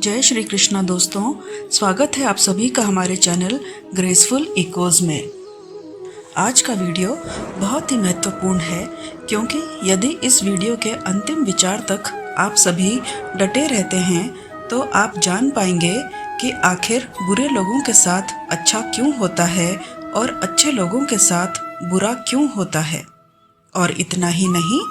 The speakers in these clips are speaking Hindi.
जय श्री कृष्णा दोस्तों, स्वागत है आप सभी का हमारे चैनल ग्रेसफुल इकोज में। आज का वीडियो बहुत ही महत्वपूर्ण है क्योंकि यदि इस वीडियो के अंतिम विचार तक आप सभी डटे रहते हैं तो आप जान पाएंगे कि आखिर बुरे लोगों के साथ अच्छा क्यों होता है और अच्छे लोगों के साथ बुरा क्यों होता है। और इतना ही नहीं,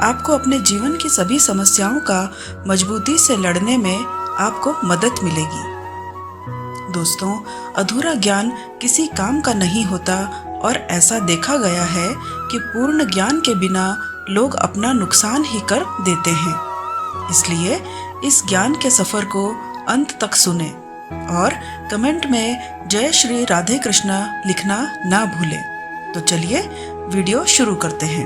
आपको अपने जीवन की सभी समस्याओं का मजबूती से लड़ने में आपको मदद मिलेगी। दोस्तों, अधूरा ज्ञान किसी काम का नहीं होता और ऐसा देखा गया है कि पूर्ण ज्ञान के बिना लोग अपना नुकसान ही कर देते हैं। इसलिए इस ज्ञान के सफर को अंत तक सुने और कमेंट में जय श्री राधे कृष्णा लिखना ना भूलें। तो चलिए वीडियो शुरू करते हैं।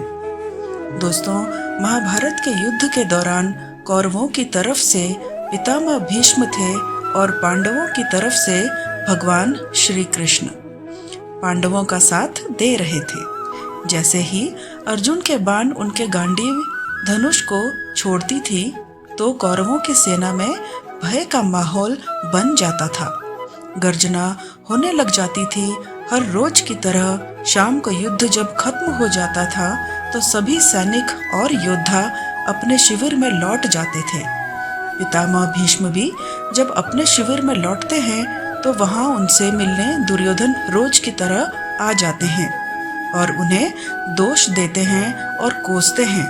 दोस्तों, महाभारत के युद्ध के दौरान कौरवों की तरफ से पितामह भीष्म थे और पांडवों की तरफ से भगवान श्री कृष्ण पांडवों का साथ दे रहे थे। जैसे ही अर्जुन के बाण उनके गांडीव धनुष को छोड़ती थी तो कौरवों की सेना में भय का माहौल बन जाता था। गर्जना होने लग जाती थी। हर रोज की तरह शाम को युद्ध जब खत्म हो जाता था तो सभी सैनिक और योद्धा अपने शिविर में लौट जाते थे। पितामह भीष्म भी जब अपने शिविर में लौटते हैं तो वहां उनसे मिलने दुर्योधन रोज की तरह आ जाते हैं और उन्हें दोष देते हैं और कोसते हैं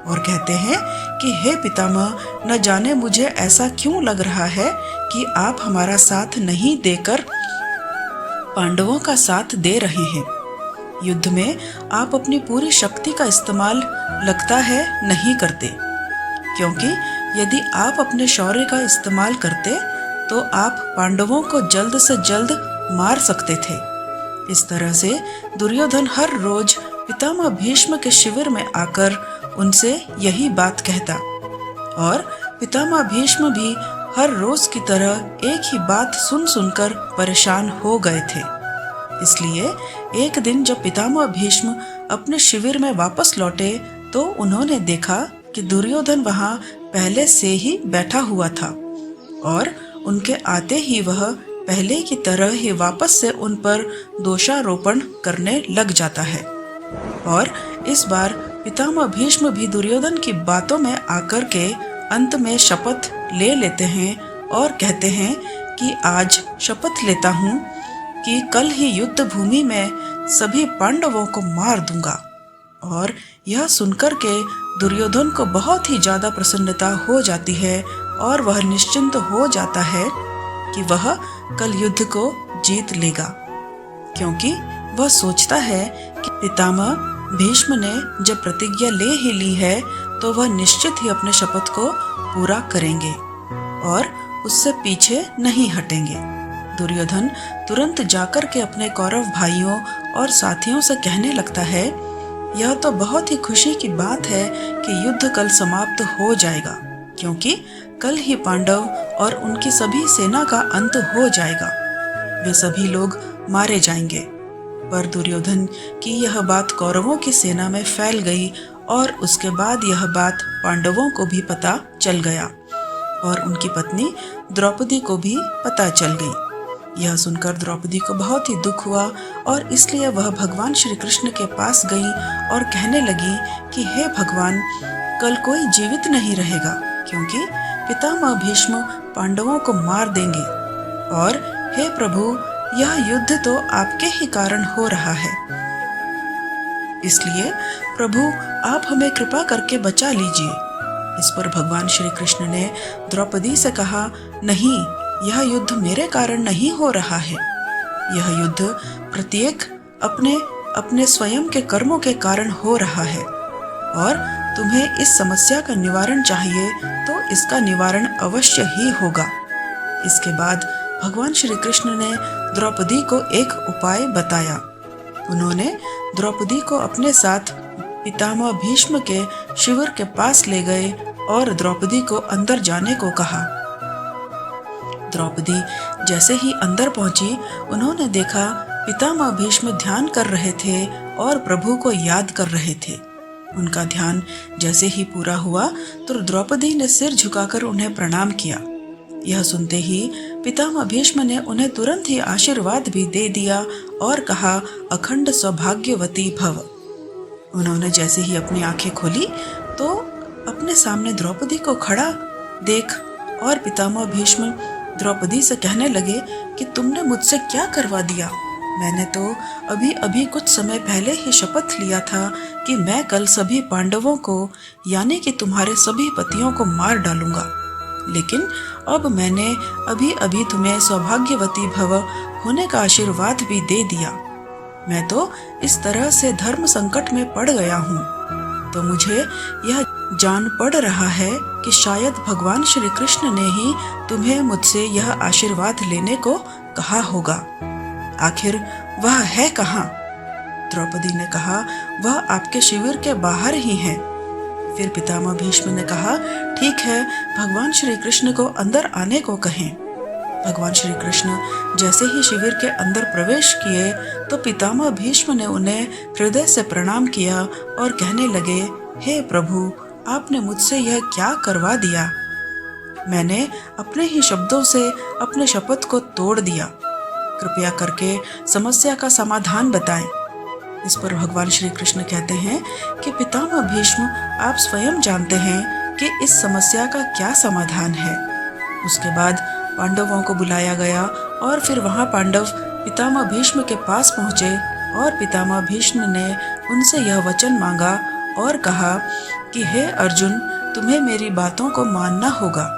और कहते हैं कि हे पितामह, न जाने मुझे ऐसा क्यों लग रहा है कि आप हमारा साथ नहीं देकर पांडवों का साथ दे रहे हैं। युद्ध में आप अपनी पूरी शक्ति का इस्तेमाल लगता है नहीं करते, क्योंकि यदि आप अपने शौर्य का इस्तेमाल करते तो आप पांडवों को जल्द से जल्द मार सकते थे। इस तरह से दुर्योधन हर रोज पितामह भीष्म के शिविर में आकर उनसे यही बात कहता और पितामह भीष्म भी हर रोज की तरह एक ही बात सुन सुनकर परेशान हो गए थे। इसलिए एक दिन जब पितामह भीष्म अपने शिविर में वापस लौटे तो उन्होंने देखा कि दुर्योधन वहां पहले से ही बैठा हुआ था और उनके आते ही वह पहले की तरह ही वापस से उन पर दोषारोपण करने लग जाता है। और इस बार पितामह भीष्म भी दुर्योधन की बातों में आकर के अंत में शपथ ले लेते हैं और कहते हैं कि आज शपथ लेता हूँ कि कल ही युद्ध भूमि में सभी पांडवों को मार दूंगा। और यह सुनकर के दुर्योधन को बहुत ही ज्यादा प्रसन्नता हो जाती है और वह निश्चिंत हो जाता है कि वह कल युद्ध को जीत लेगा, क्योंकि वह सोचता है कि पितामह भीष्म ने जब प्रतिज्ञा ले ही ली है तो वह निश्चित ही अपने शपथ को पूरा करेंगे और उससे पीछे नहीं हटेंगे। दुर्योधन तुरंत जाकर के अपने कौरव भाइयों और साथियों से कहने लगता है, यह तो बहुत ही खुशी की बात है कि युद्ध कल समाप्त हो जाएगा, क्योंकि कल ही पांडव और उनकी सभी सेना का अंत हो जाएगा। वे सभी लोग मारे जाएंगे। पर दुर्योधन की यह बात कौरवों की सेना में फैल गई और उसके बाद यह बात पांडवों को भी पता चल गया और उनकी पत्नी द्रौपदी को भी पता चल गई। यह सुनकर द्रौपदी को बहुत ही दुख हुआ और इसलिए वह भगवान श्री कृष्ण के पास गई और कहने लगी कि हे भगवान, कल कोई जीवित नहीं रहेगा, क्योंकि पितामह भीष्म पांडवों को मार देंगे। और हे प्रभु, यह युद्ध तो आपके ही कारण हो रहा है, इसलिए प्रभु आप हमें कृपा करके बचा लीजिए। इस पर भगवान श्री कृष्ण ने द्रौपदी से कहा, नहीं, यह युद्ध मेरे कारण नहीं हो रहा है। यह युद्ध प्रत्येक अपने अपने स्वयं के कर्मों के कारण हो रहा है और तुम्हें इस समस्या का निवारण चाहिए तो इसका निवारण अवश्य ही होगा। इसके बाद भगवान श्री कृष्ण ने द्रौपदी को एक उपाय बताया। उन्होंने द्रौपदी को अपने साथ पितामह भीष्म के शिविर के पास ले गए और द्रौपदी को अंदर जाने को कहा। द्रौपदी जैसे ही अंदर पहुंची, उन्होंने देखा पितामह भीष्म ध्यान कर रहे थे और प्रभु को याद कर रहे थे। उनका ध्यान जैसे ही पूरा हुआ तो द्रौपदी ने सिर झुकाकर उन्हें प्रणाम किया। यह सुनते ही पितामह भीष्म ने उन्हें तुरंत ही आशीर्वाद भी दे दिया और कहा, अखंड सौभाग्यवती भव। उन्होंने जैसे ही अपनी आंखें खोली तो अपने सामने द्रौपदी को खड़ा देख और पितामह भीष्म द्रौपदी से कहने लगे कि तुमने मुझसे क्या करवा दिया। मैंने तो अभी अभी कुछ समय पहले ही शपथ लिया था कि मैं कल सभी पांडवों को यानी कि तुम्हारे सभी पतियों को मार डालूंगा, लेकिन अब मैंने अभी अभी तुम्हें सौभाग्यवती भव होने का आशीर्वाद भी दे दिया। मैं तो इस तरह से धर्म संकट में पड़ गया हूँ, तो मुझे यह जान पड़ रहा है कि शायद भगवान श्री कृष्ण ने ही तुम्हें मुझसे यह आशीर्वाद लेने को कहा होगा। आखिर वह है कहाँ? द्रौपदी ने कहा, वह आपके शिविर के बाहर ही है। फिर पितामह भीष्म ने कहा, ठीक है, भगवान श्री कृष्ण को अंदर आने को कहें। भगवान श्री कृष्ण जैसे ही शिविर के अंदर प्रवेश किए तो पितामह भीष्म ने उन्हें हृदय से प्रणाम किया और कहने लगे, हे प्रभु, आपने मुझसे यह क्या करवा दिया। मैंने अपने ही शब्दों से अपने शपथ को तोड़ दिया। कृपया करके समस्या का समाधान बताएं। इस पर भगवान श्री कृष्ण कहते हैं कि पितामह भीष्म, आप स्वयं जानते हैं कि इस समस्या का क्या समाधान है। उसके बाद पांडवों को बुलाया गया और फिर वहां पांडव पितामह भीष्म के पास पहुंचे और पितामह भीष्म ने उनसे यह वचन मांगा और कहा कि हे अर्जुन, तुम्हें मेरी बातों को मानना होगा।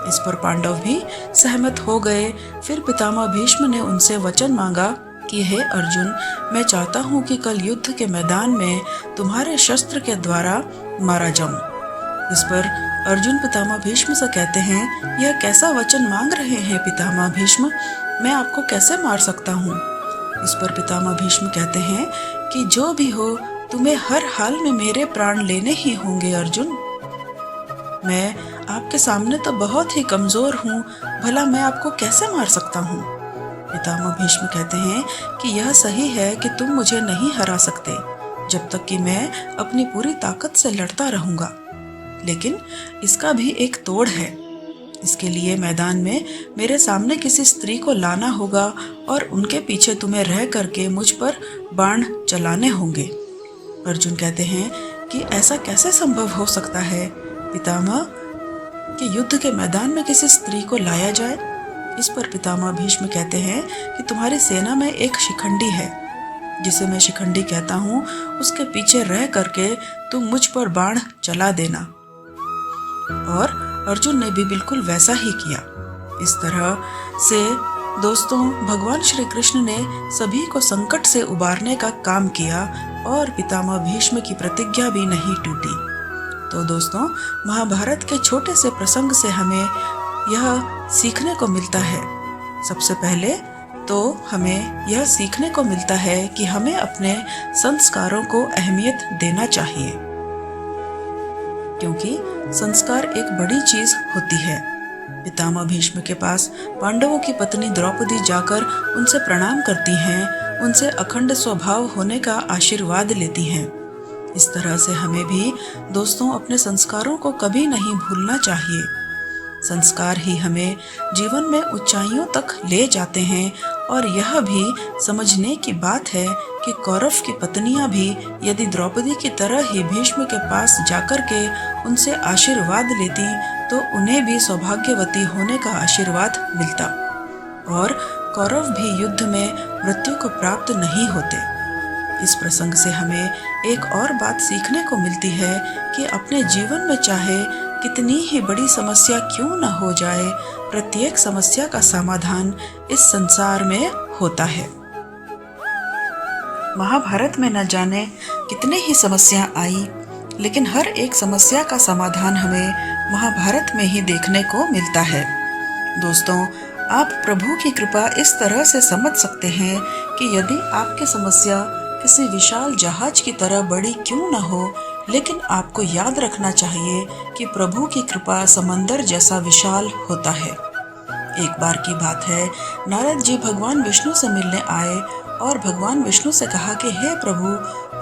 इस पर पांडव भी सहमत हो गए। फिर पितामह भीष्म ने उनसे वचन मांगा कि हे अर्जुन, मैं चाहता हूँ कि कल युद्ध के मैदान में तुम्हारे शस्त्र के द्वारा मारा जाऊं। इस पर अर्जुन पितामह भीष्म से कहते हैं, यह कैसा वचन मांग रहे हैं पितामह भीष्म, मैं आपको कैसे मार सकता हूँ। इस पर पितामह भीष्म कहते हैं कि जो भी हो, तुम्हें हर हाल में मेरे प्राण लेने ही होंगे अर्जुन। मैं आपके सामने तो बहुत ही कमजोर हूँ, भला मैं आपको कैसे मार सकता हूँ। पितामह भीष्म कहते हैं कि यह सही है कि तुम मुझे नहीं हरा सकते जब तक कि मैं अपनी पूरी ताकत से लड़ता रहूंगा, लेकिन इसका भी एक तोड़ है। इसके लिए मैदान में मेरे सामने किसी स्त्री को लाना होगा और उनके पीछे तुम्हें रह करके मुझ पर बाण चलाने होंगे। अर्जुन कहते हैं कि ऐसा कैसे संभव हो सकता है पितामह कि युद्ध के मैदान में किसी स्त्री को लाया जाए। इस पर पितामह भीष्म कहते हैं कि तुम्हारी सेना में एक शिखंडी है, जिसे मैं शिखंडी कहता हूँ, उसके पीछे रह करके तुम मुझ पर बाण चला देना। और अर्जुन ने भी बिल्कुल वैसा ही किया। इस तरह से दोस्तों, भगवान श्री कृष्ण ने सभी को संकट से उबारने का काम किया और पितामह भीष्म की प्रतिज्ञा भी नहीं टूटी। तो दोस्तों, महाभारत के छोटे से प्रसंग से हमें यह सीखने को मिलता है। सबसे पहले तो हमें यह सीखने को मिलता है कि हमें अपने संस्कारों को अहमियत देना चाहिए, क्योंकि संस्कार एक बड़ी चीज होती है। पितामह भीष्म के पास पांडवों की पत्नी द्रौपदी जाकर उनसे प्रणाम करती हैं, उनसे अखंड स्वभाव होने का आशीर्वाद लेती हैं। इस तरह से हमें भी दोस्तों अपने संस्कारों को कभी नहीं भूलना चाहिए। संस्कार ही हमें जीवन में ऊंचाइयों तक ले जाते हैं। और यह भी समझने की बात है कि कौरव की पत्नियां भी यदि द्रौपदी की तरह ही भीष्म के पास जाकर के उनसे आशीर्वाद लेती तो उन्हें भी सौभाग्यवती होने का आशीर्वाद मिलता और कौरव भी युद्ध में मृत्यु को प्राप्त नहीं होते। इस प्रसंग से हमें एक और बात सीखने को मिलती है कि अपने जीवन में चाहे कितनी ही बड़ी समस्या क्यों न हो जाए, प्रत्येक समस्या का समाधान इस संसार में होता है। महाभारत में न जाने कितने ही समस्या आई, लेकिन हर एक समस्या का समाधान हमें महाभारत में ही देखने को मिलता है। दोस्तों, आप प्रभु की कृपा इस तरह से समझ सकते हैं कि यदि आपकी समस्या किसी विशाल जहाज की तरह बड़ी क्यों न हो, लेकिन आपको याद रखना चाहिए कि प्रभु की कृपा समंदर जैसा विशाल होता है। एक बार की बात है, नारद जी भगवान विष्णु से मिलने आए और भगवान विष्णु से कहा कि हे प्रभु,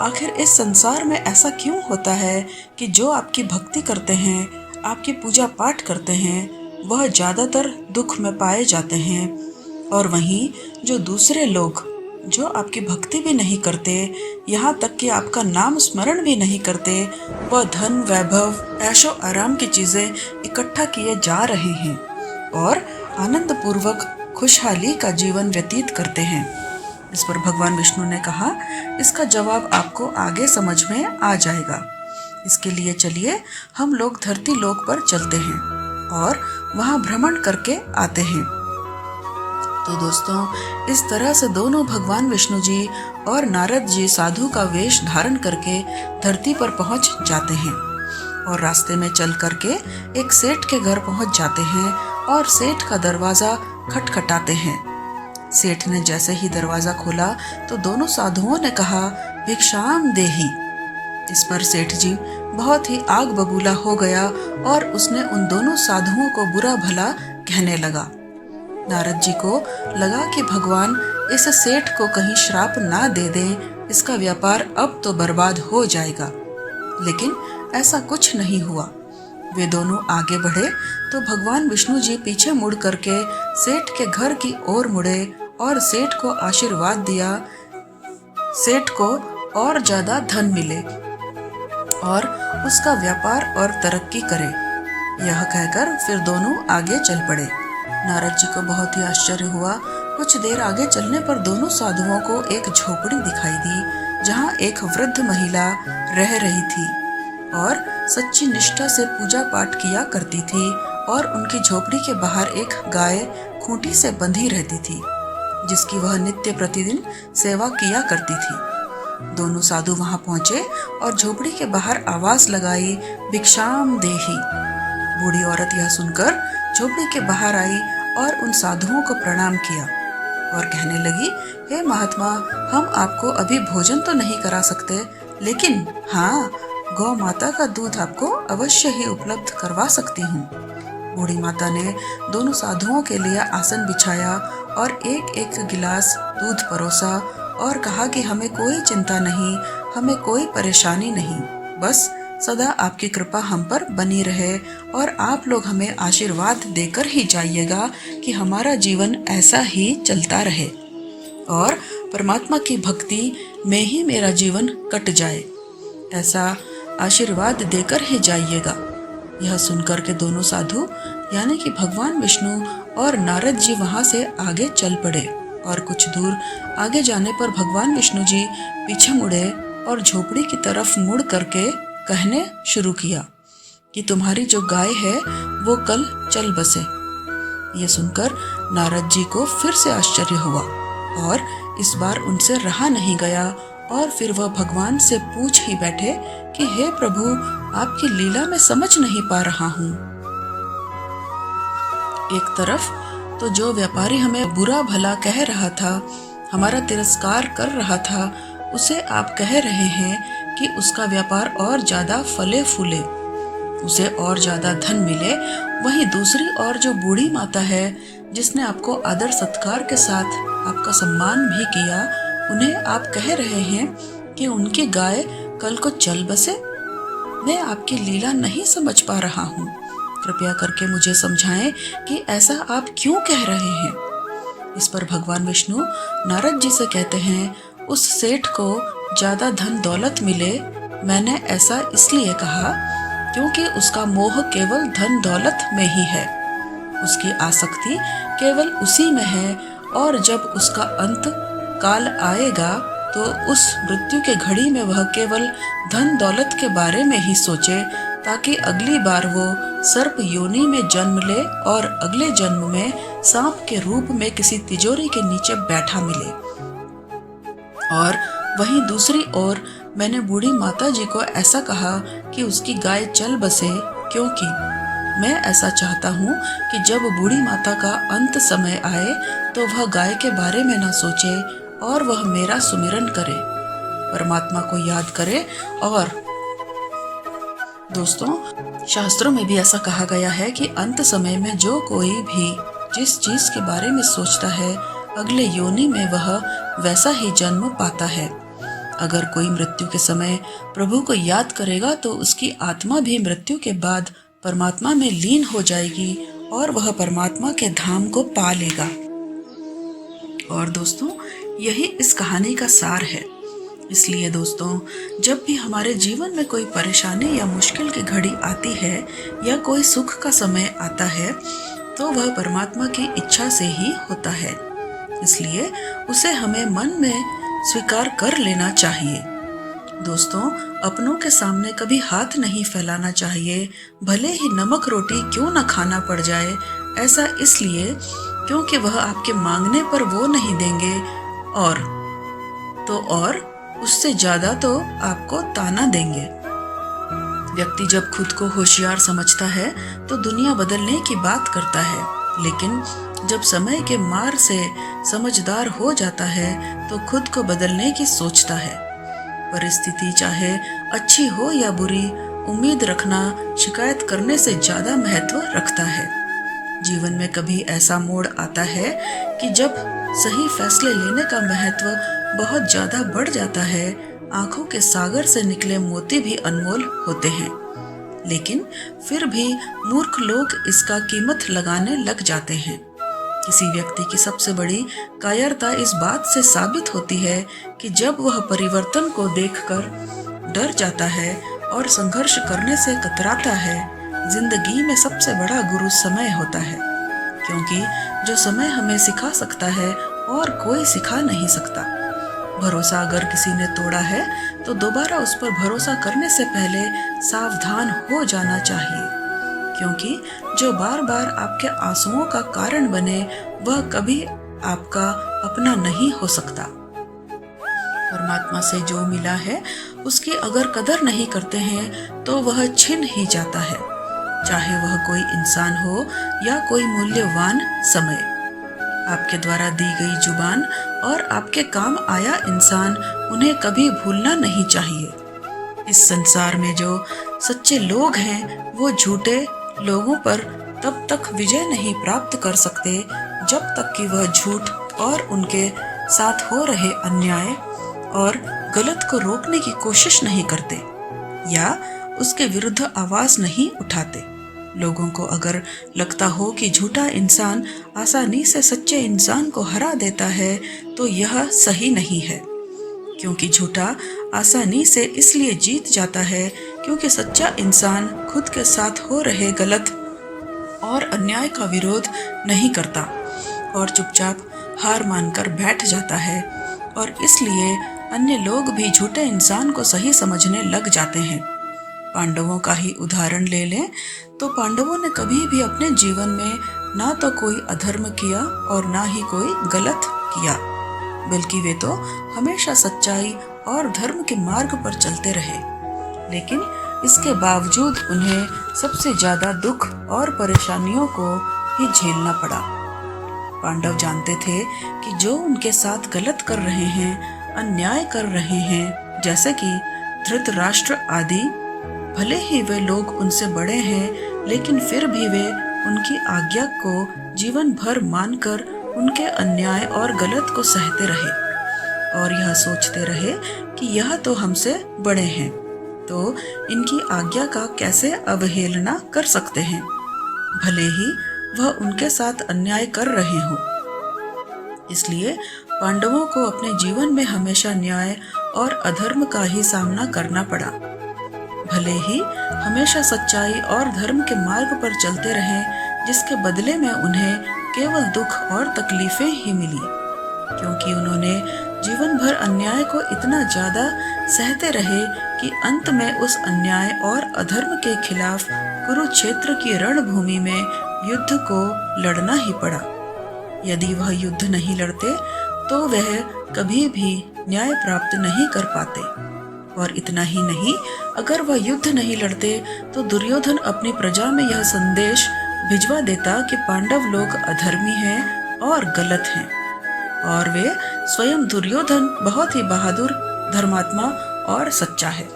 आखिर इस संसार में ऐसा क्यों होता है कि जो आपकी भक्ति करते हैं, आपकी पूजा पाठ करते हैं, वह ज़्यादातर दुख में पाए जाते हैं, और वहीं जो दूसरे लोग जो आपकी भक्ति भी नहीं करते, यहाँ तक कि आपका नाम स्मरण भी नहीं करते, वह धन, वैभव, ऐशो आराम की चीज़ें इकट्ठा किए जा रहे हैं और आनंद पूर्वक खुशहाली का जीवन व्यतीत करते हैं। इस पर भगवान विष्णु ने कहा, इसका जवाब आपको आगे समझ में आ जाएगा। इसके लिए चलिए हम लोग धरती लोक पर चलते हैं और वहाँ भ्रमण करके आते हैं। तो दोस्तों, इस तरह से दोनों भगवान विष्णु जी और नारद जी साधु का वेश धारण करके धरती पर पहुंच जाते हैं और रास्ते में चल करके एक सेठ के घर पहुंच जाते हैं और सेठ का दरवाजा खटखटाते हैं। सेठ ने जैसे ही दरवाजा खोला तो दोनों साधुओं ने कहा, भिक्षाम देहि। इस पर सेठ जी बहुत ही आग बबूला हो गया और उसने उन दोनों साधुओं को बुरा भला कहने लगा। नारद जी को लगा कि भगवान इस सेठ को कहीं श्राप ना दे दें, इसका व्यापार अब तो बर्बाद हो जाएगा। लेकिन ऐसा कुछ नहीं हुआ। वे दोनों आगे बढ़े तो भगवान विष्णु जी पीछे मुड़ करके सेठ के घर की ओर मुड़े और सेठ को आशीर्वाद दिया, सेठ को और ज्यादा धन मिले और उसका व्यापार और तरक्की करे। यह कहकर फिर दोनों आगे चल पड़े। नारद जी को बहुत ही आश्चर्य हुआ। कुछ देर आगे चलने पर दोनों साधुओं को एक झोपड़ी दिखाई दी, जहाँ एक वृद्ध महिला रह रही थी और सच्ची निष्ठा से पूजा पाठ किया करती थी और उनकी झोपड़ी के बाहर एक गाय खूंटी से बंधी रहती थी, जिसकी वह नित्य प्रतिदिन सेवा किया करती थी। दोनों साधु वहां पहुंचे और झोपड़ी के बाहर आवाज लगाई, भिक्षाम देहि। बूढ़ी औरत यह सुनकर झोपड़ी के बाहर आई और उन साधुओं को प्रणाम किया और कहने लगी, हे महात्मा, हम आपको अभी भोजन तो नहीं करा सकते, लेकिन हाँ, गौ माता का दूध आपको अवश्य ही उपलब्ध करवा सकती हूँ। बूढ़ी माता ने दोनों साधुओं के लिए आसन बिछाया और एक एक गिलास दूध परोसा और कहा कि हमें कोई चिंता नहीं, हमें कोई परेशानी नहीं, बस सदा आपकी कृपा हम पर बनी रहे और आप लोग हमें आशीर्वाद देकर ही जाइएगा कि हमारा जीवन ऐसा ही चलता रहे और परमात्मा की भक्ति में ही मेरा जीवन कट जाए, ऐसा आशीर्वाद देकर ही जाइएगा। यह सुनकर के दोनों साधु यानी कि भगवान विष्णु और नारद जी वहां से आगे चल पड़े और कुछ दूर आगे जाने पर भगवान विष्णु जी पीछे मुड़े और झोपड़ी की तरफ मुड़ करके कहने शुरू किया कि तुम्हारी जो गाय है वो कल चल बसे। ये सुनकर नारद जी को फिर से आश्चर्य हुआ और इस बार उनसे रहा नहीं गया और फिर वह भगवान से पूछ ही बैठे कि हे प्रभु, आपकी लीला में समझ नहीं पा रहा हूँ। एक तरफ तो जो व्यापारी हमें बुरा भला कह रहा था, हमारा तिरस्कार कर रहा था, उसे आप कह रहे हैं कि उसका व्यापार और ज्यादा फले फूले, उसे और ज्यादा धन मिले। वहीं दूसरी ओर जो बूढ़ी माता है, जिसने आपको आदर सत्कार के साथ आपका सम्मान भी किया, उन्हें आप कह रहे हैं कि उनकी गाय कल को चल बसे। मैं आपकी लीला नहीं समझ पा रहा हूँ, कृपया करके मुझे समझाएं कि ऐसा आप क्यों कह रहे हैं। इस पर भगवान विष्णु नारद जी से कहते हैं, उस सेठ को ज्यादा धन दौलत मिले, मैंने ऐसा इसलिए कहा क्योंकि उसका मोह केवल धन दौलत में ही है, उसकी आसक्ति केवल उसी में है और जब उसका अंत काल आएगा तो उस मृत्यु के घड़ी में वह केवल धन दौलत के बारे में ही सोचे, ताकि अगली बार वो सर्प योनि में जन्म ले और अगले जन्म में सांप के रूप में किसी तिजोरी के नीचे बैठा मिले। और वहीं दूसरी ओर मैंने बूढ़ी माता जी को ऐसा कहा कि उसकी गाय चल बसे, क्योंकि मैं ऐसा चाहता हूँ कि जब बूढ़ी माता का अंत समय आए तो वह गाय के बारे में ना सोचे और वह मेरा सुमिरन करे, परमात्मा को याद करे। और दोस्तों, शास्त्रों में भी ऐसा कहा गया है कि अंत समय में जो कोई भी जिस चीज के बारे में सोचता है, अगले योनि में वह वैसा ही जन्म पाता है। अगर कोई मृत्यु के समय प्रभु को याद करेगा तो उसकी आत्मा भी मृत्यु के बाद परमात्मा में लीन हो जाएगी और वह परमात्मा के धाम को पा लेगा। और दोस्तों, यही इस कहानी का सार है। इसलिए दोस्तों, जब भी हमारे जीवन में कोई परेशानी या मुश्किल की घड़ी आती है या कोई सुख का समय आता है, तो वह परमात्मा की इच्छा से ही होता है। इसलिए उसे हमें मन में स्वीकार कर लेना चाहिए। दोस्तों, अपनों के सामने कभी हाथ नहीं फैलाना चाहिए, भले ही नमक रोटी क्यों न खाना पड़ जाए। ऐसा इसलिए क्योंकि वह आपके मांगने पर वो नहीं देंगे और उससे ज्यादा तो आपको ताना देंगे। व्यक्ति जब खुद को होशियार समझता है तो दुनिया बदलने की बात करता है, लेकिन जब समय के मार से समझदार हो जाता है तो खुद को बदलने की सोचता है। परिस्थिति चाहे अच्छी हो या बुरी, उम्मीद रखना शिकायत करने से ज्यादा महत्व रखता है। जीवन में कभी ऐसा मोड़ आता है कि जब सही फैसले लेने का महत्व बहुत ज्यादा बढ़ जाता है। आंखों के सागर से निकले मोती भी अनमोल होते हैं, लेकिन फिर भी मूर्ख लोग इसका कीमत लगाने लग जाते हैं। किसी व्यक्ति की सबसे बड़ी कायरता इस बात से साबित होती है कि जब वह परिवर्तन को देखकर डर जाता है और संघर्ष करने से कतराता है। जिंदगी में सबसे बड़ा गुरु समय होता है, क्योंकि जो समय हमें सिखा सकता है और कोई सिखा नहीं सकता। भरोसा अगर किसी ने तोड़ा है तो दोबारा उस पर भरोसा करने से पहले सावधान हो जाना चाहिए, क्योंकि जो बार बार आपके आंसुओं का कारण बने वह कभी आपका अपना नहीं हो सकता। परमात्मा से जो मिला है उसकी अगर कदर नहीं करते हैं तो वह छिन ही जाता है, चाहे वह कोई इंसान हो या कोई मूल्यवान समय। आपके द्वारा दी गई जुबान और आपके काम आया इंसान, उन्हें कभी भूलना नहीं चाहिए। इस संसार में जो सच्चे लोग हैं वो झूठे लोगों पर तब तक विजय नहीं प्राप्त कर सकते जब तक कि वह झूठ और उनके साथ हो रहे अन्याय और गलत को रोकने की कोशिश नहीं करते या उसके विरुद्ध आवाज नहीं उठाते। लोगों को अगर लगता हो कि झूठा इंसान आसानी से सच्चे इंसान को हरा देता है तो यह सही नहीं है, क्योंकि झूठा आसानी से इसलिए जीत जाता है क्योंकि सच्चा इंसान खुद के साथ हो रहे गलत और अन्याय का विरोध नहीं करता और चुपचाप हार मानकर बैठ जाता है। और इसलिए अन्य लोग भी झूठे इंसान को सही समझने लग जाते हैं। पांडवों का ही उदाहरण ले लें तो पांडवों ने कभी भी अपने जीवन में ना तो कोई अधर्म किया और ना ही कोई गलत किया, बल्कि वे तो हमेशा सच्चाई और धर्म के मार्ग पर चलते रहे। लेकिन इसके बावजूद उन्हें सबसे ज्यादा दुख और परेशानियों को ही झेलना पड़ा। पांडव जानते थे कि जो उनके साथ गलत कर रहे हैं, अन्याय कर रहे हैं, जैसे कि धृतराष्ट्र आदि, भले ही वे लोग उनसे बड़े हैं लेकिन फिर भी वे उनकी आज्ञा को जीवन भर मानकर उनके अन्याय और गलत को सहते रहे और यह सोचते रहे कि यह तो हमसे बड़े हैं, तो इनकी आज्ञा का कैसे अवहेलना कर सकते हैं, भले ही वह उनके साथ अन्याय कर रहे हों। इसलिए पांडवों को अपने जीवन में हमेशा न्याय और अधर्म का ही सामना करना पड़ा। भले ही हमेशा सच्चाई और धर्म के मार्ग पर चलते रहे, जिसके बदले में उन्हें केवल दुख और तकलीफें ही मिली, क्योंकि उन्होंने जीवन भर अन्याय को इतना ज्यादा सहते रहे कि अंत में उस अन्याय और अधर्म के खिलाफ कुरुक्षेत्र की रणभूमि में युद्ध को लड़ना ही पड़ा। यदि वह युद्ध नहीं लड़ते तो वह कभी भी न्याय प्राप्त नहीं कर पाते। और इतना ही नहीं, अगर वह युद्ध नहीं लड़ते तो दुर्योधन अपनी प्रजा में यह संदेश भिजवा देता कि पांडव लोग अधर्मी हैं और गलत हैं, और वे स्वयं दुर्योधन बहुत ही बहादुर, धर्मात्मा और सच्चा है।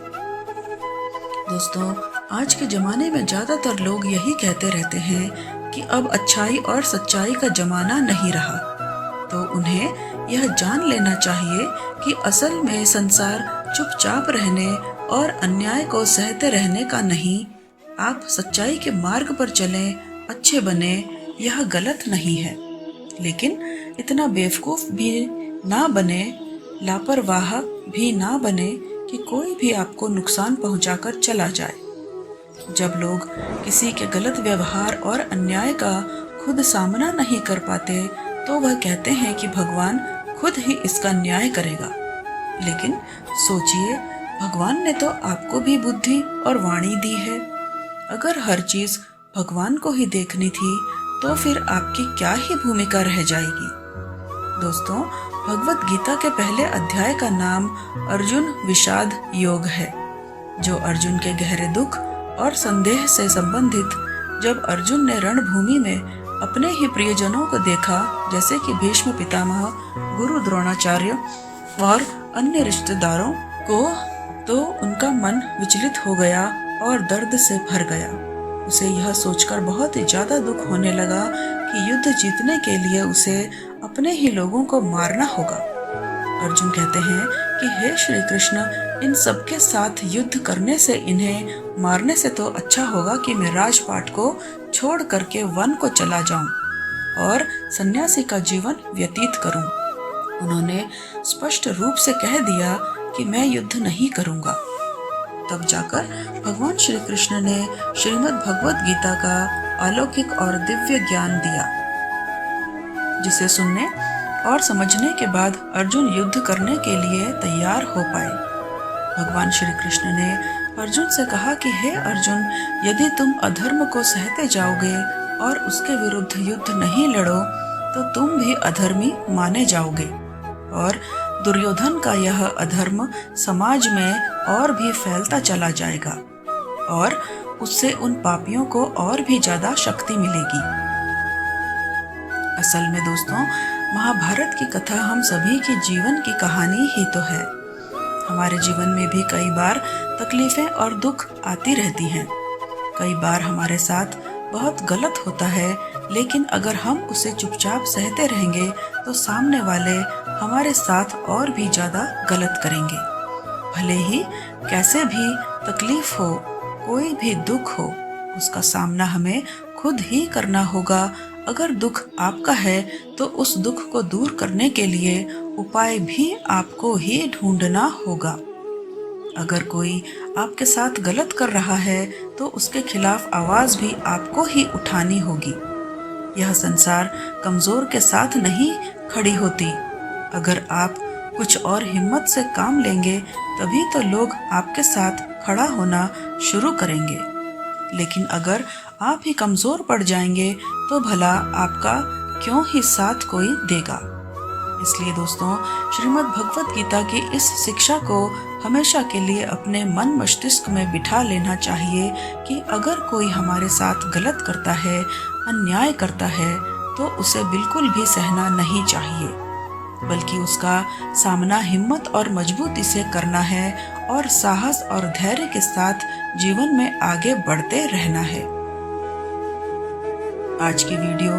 दोस्तों, आज के जमाने में ज्यादातर लोग यही कहते रहते हैं कि अब अच्छाई और सच्चाई का जमाना नहीं रहा, तो उन्हें यह जान लेना चाहिए कि असल में संसार चुपचाप रहने और अन्याय को सहते रहने का नहीं। आप सच्चाई के मार्ग पर चलें अच्छे बने यह गलत नहीं है, लेकिन इतना बेवकूफ़ भी ना बने, लापरवाह भी ना बने कि कोई भी आपको नुकसान पहुंचाकर चला जाए। जब लोग किसी के गलत व्यवहार और अन्याय का खुद सामना नहीं कर पाते तो वह कहते हैं कि भगवान खुद ही इसका न्याय करेगा। लेकिन सोचिए, भगवान ने तो आपको भी बुद्धि और वाणी दी है। अगर हर चीज भगवान को ही देखनी थी तो फिर आपकी क्या ही भूमिका रह जाएगी। दोस्तों, भगवत गीता के पहले अध्याय का नाम अर्जुन विषाद योग है, जो अर्जुन के गहरे दुख और संदेह से संबंधित। जब अर्जुन ने रणभूमि में अपने ही प्रियजनों को देखा, जैसे कि भीष्म पितामह, गुरु द्रोणाचार्य और अन्य रिश्तेदारों को, तो उनका मन विचलित हो गया और दर्द से भर गया। उसे यह सोचकर बहुत ही ज्यादा दुख होने लगा कि युद्ध जीतने के लिए उसे अपने ही लोगों को मारना होगा। अर्जुन कहते हैं कि हे श्री कृष्ण, इन सबके साथ युद्ध करने से, इन्हें मारने से तो अच्छा होगा कि मैं राजपाट को छोड़ करके वन को चला जाऊं और सन्यासी का जीवन व्यतीत करूं। उन्होंने स्पष्ट रूप से कह दिया कि मैं युद्ध नहीं करूंगा। तब जाकर भगवान श्री कृष्ण ने श्रीमद् भगवत गीता का अलौकिक और दिव्य ज्ञान दिया, जिसे सुनने और समझने के बाद अर्जुन युद्ध करने के लिए तैयार हो पाए। भगवान श्री कृष्ण ने अर्जुन से कहा कि हे अर्जुन, यदि तुम अधर्म को सहते जाओगे और उसके विरुद्ध युद्ध नहीं लड़ो तो तुम भी अधर्मी माने जाओगे और दुर्योधन का यह अधर्म समाज में और भी फैलता चला जाएगा और उससे उन पापियों को और भी ज्यादा शक्ति मिलेगी। असल में दोस्तों, महाभारत की कथा हम सभी के जीवन की कहानी ही तो है। हमारे जीवन में भी कई बार तकलीफें और दुख आती रहती हैं। कई बार हमारे साथ बहुत गलत होता है, लेकिन अगर हम उसे चुपचाप सहते रहेंगे तो सामने वाले हमारे साथ और भी ज्यादा गलत करेंगे। भले ही कैसे भी तकलीफ हो, कोई भी दुख हो, उसका सामना हमें खुद ही करना होगा। अगर दुख आपका है तो उस दुख को दूर करने के लिए उपाय भी आपको ही ढूंढना होगा। अगर कोई आपके साथ गलत कर रहा है तो उसके खिलाफ आवाज भी आपको ही उठानी होगी। यह संसार कमजोर के साथ नहीं खड़ी होती। अगर आप कुछ और हिम्मत से काम लेंगे तभी तो लोग आपके साथ खड़ा होना शुरू करेंगे। लेकिन अगर आप ही कमजोर पड़ जाएंगे तो भला आपका क्यों ही साथ कोई देगा। इसलिए दोस्तों, श्रीमद् भगवत गीता की इस शिक्षा को हमेशा के लिए अपने मन मस्तिष्क में बिठा लेना चाहिए कि अगर कोई हमारे साथ गलत करता है, अन्याय करता है, तो उसे बिल्कुल भी सहना नहीं चाहिए, बल्कि उसका सामना हिम्मत और मजबूती से करना है और साहस और धैर्य के साथ जीवन में आगे बढ़ते रहना है। आज की वीडियो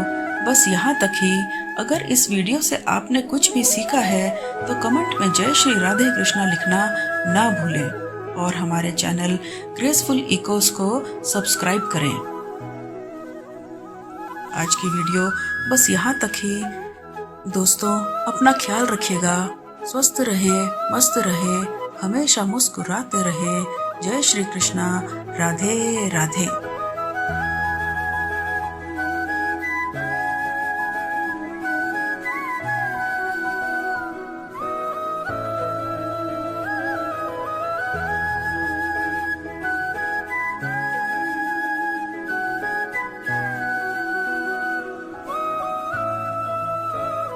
बस यहाँ तक ही। अगर इस वीडियो से आपने कुछ भी सीखा है तो कमेंट में जय श्री राधे कृष्णा लिखना ना भूलें और हमारे चैनल ग्रेसफुल इकोज को सब्सक्राइब करें। आज की वीडियो बस यहाँ तक ही। दोस्तों, अपना ख्याल रखिएगा, स्वस्थ रहे, मस्त रहे, हमेशा मुस्कुराते रहे। जय श्री कृष्णा, राधे राधे।